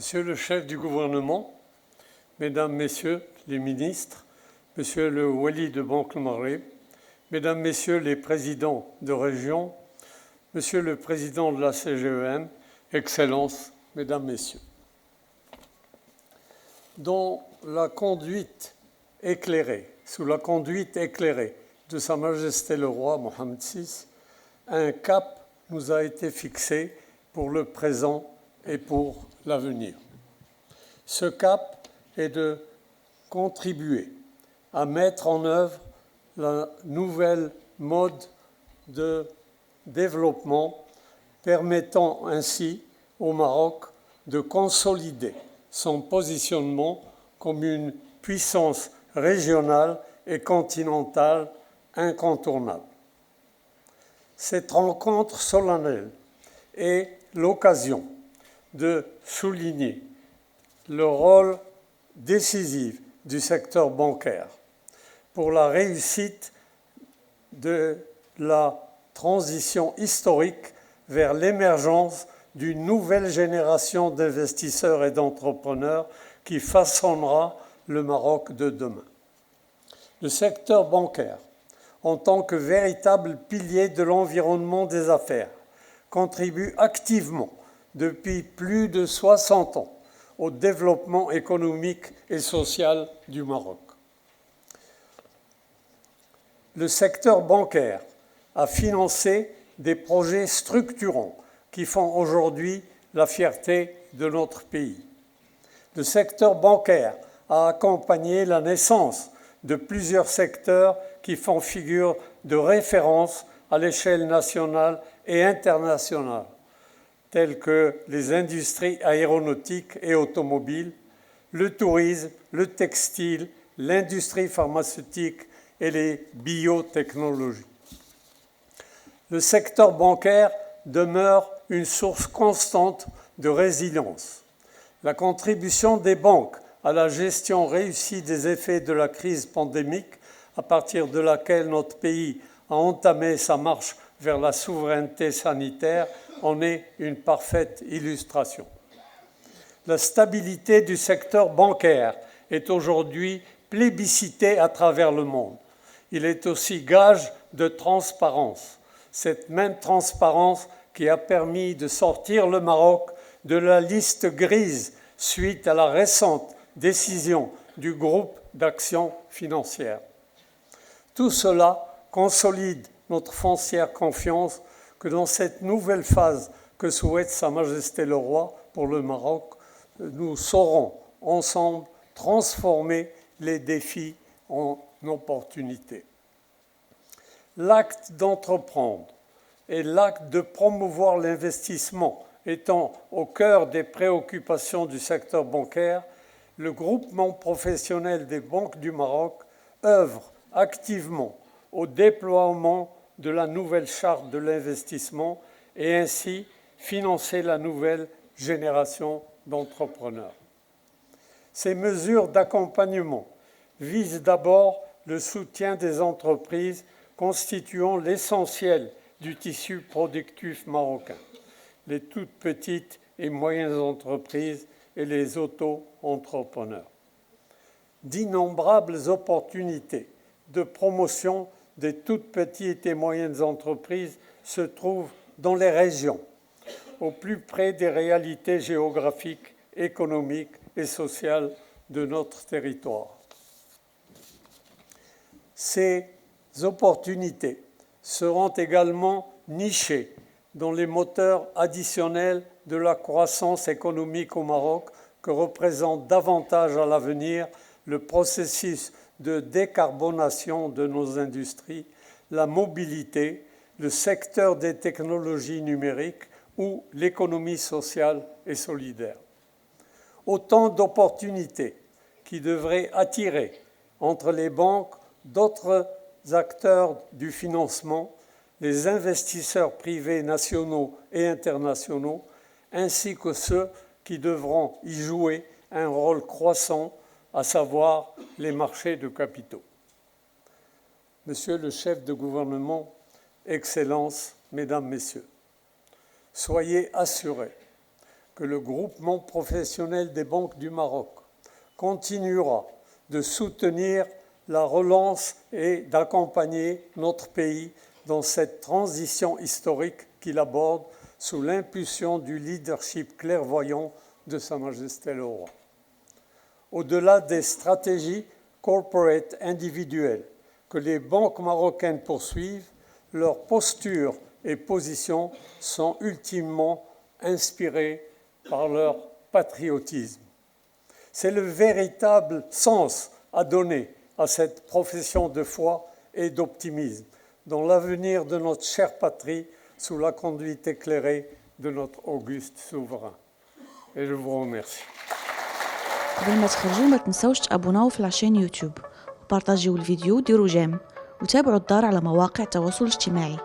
Monsieur le chef du gouvernement, Mesdames, Messieurs les ministres, Monsieur le Wali de Banque Maghreb, Mesdames, Messieurs les présidents de région, Monsieur le président de la CGEM, Excellences, Mesdames, Messieurs. Sous la conduite éclairée de Sa Majesté le Roi Mohammed VI, un cap nous a été fixé pour le présent et pour l'avenir. Ce cap est de contribuer à mettre en œuvre la nouvelle mode de développement permettant ainsi au Maroc de consolider son positionnement comme une puissance régionale et continentale incontournable. Cette rencontre solennelle est l'occasion de souligner le rôle décisif du secteur bancaire pour la réussite de la transition historique vers l'émergence d'une nouvelle génération d'investisseurs et d'entrepreneurs qui façonnera le Maroc de demain. Le secteur bancaire, en tant que véritable pilier de l'environnement des affaires, contribue activement depuis plus de 60 ans au développement économique et social du Maroc. Le secteur bancaire a financé des projets structurants qui font aujourd'hui la fierté de notre pays. Le secteur bancaire a accompagné la naissance de plusieurs secteurs qui font figure de référence à l'échelle nationale et internationale, tels que les industries aéronautiques et automobiles, le tourisme, le textile, l'industrie pharmaceutique et les biotechnologies. Le secteur bancaire demeure une source constante de résilience. La contribution des banques à la gestion réussie des effets de la crise pandémique, à partir de laquelle notre pays a entamé sa marche vers la souveraineté sanitaire, en est une parfaite illustration. La stabilité du secteur bancaire est aujourd'hui plébiscitée à travers le monde. Il est aussi gage de transparence. Cette même transparence qui a permis de sortir le Maroc de la liste grise suite à la récente décision du groupe d'action financière. Tout cela consolide notre foncière confiance que dans cette nouvelle phase que souhaite Sa Majesté le Roi pour le Maroc, nous saurons ensemble transformer les défis en opportunités. L'acte d'entreprendre et l'acte de promouvoir l'investissement étant au cœur des préoccupations du secteur bancaire, le groupement professionnel des banques du Maroc œuvre activement au déploiement de la nouvelle charte de l'investissement et ainsi financer la nouvelle génération d'entrepreneurs. Ces mesures d'accompagnement visent d'abord le soutien des entreprises constituant l'essentiel du tissu productif marocain, les toutes petites et moyennes entreprises et les auto-entrepreneurs. D'innombrables opportunités de promotion des toutes petites et moyennes entreprises se trouvent dans les régions, au plus près des réalités géographiques, économiques et sociales de notre territoire. Ces opportunités seront également nichées dans les moteurs additionnels de la croissance économique au Maroc que représente davantage à l'avenir le processus de décarbonation de nos industries, la mobilité, le secteur des technologies numériques ou l'économie sociale et solidaire. Autant d'opportunités qui devraient attirer entre les banques d'autres acteurs du financement, les investisseurs privés nationaux et internationaux, ainsi que ceux qui devront y jouer un rôle croissant, à savoir les marchés de capitaux. Monsieur le chef de gouvernement, Excellences, Mesdames, Messieurs, soyez assurés que le groupement professionnel des banques du Maroc continuera de soutenir la relance et d'accompagner notre pays dans cette transition historique qu'il aborde sous l'impulsion du leadership clairvoyant de Sa Majesté le Roi. Au-delà des stratégies corporate individuelles que les banques marocaines poursuivent, leurs postures et positions sont ultimement inspirées par leur patriotisme. C'est le véritable sens à donner à cette profession de foi et d'optimisme dans l'avenir de notre chère patrie sous la conduite éclairée de notre auguste souverain. Et je vous remercie. قبل ما تخرجوا ما تنسوش تابوناو في لاشين يوتيوب وبارطاجيو الفيديو وديروا جيم وتابعوا الدار على مواقع التواصل الاجتماعي.